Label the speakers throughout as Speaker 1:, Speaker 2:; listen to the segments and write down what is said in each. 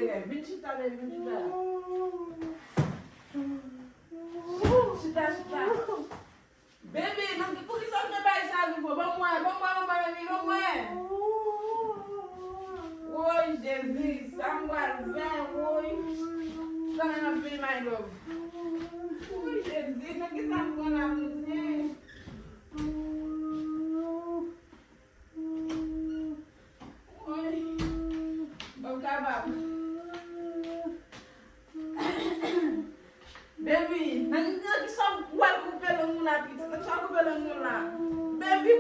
Speaker 1: bebê. Mentira, bebê, mentira. Chita. Bebê, não por que só não vai sair, pô? Vamos lá, bebê, vamos lá. Oi, Jesus, Samuel, vem, oi. Tá na frente, my love. Oi, Jesus, não que tá com a música. Oi. Vamos acabar. Baby, nanti só buat ku pelong mula, kita só ku pelong mula. Baby,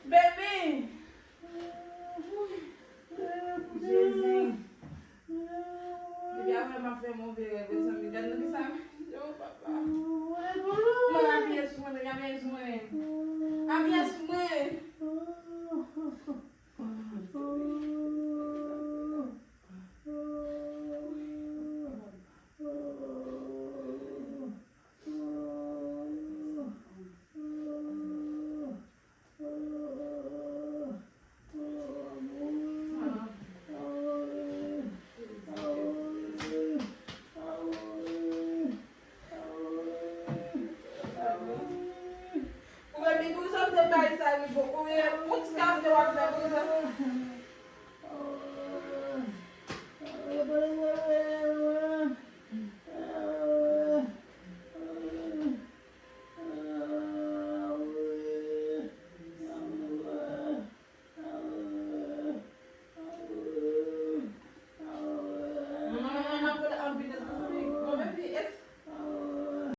Speaker 1: baby. Jesus. Baby, aku nak makan mau beli bersama dan nanti sama. Oh papa. Mana biar semua, biar semua. Biar semua. Minggu sampai baik lagi, pokoknya pun sekarang jawab saya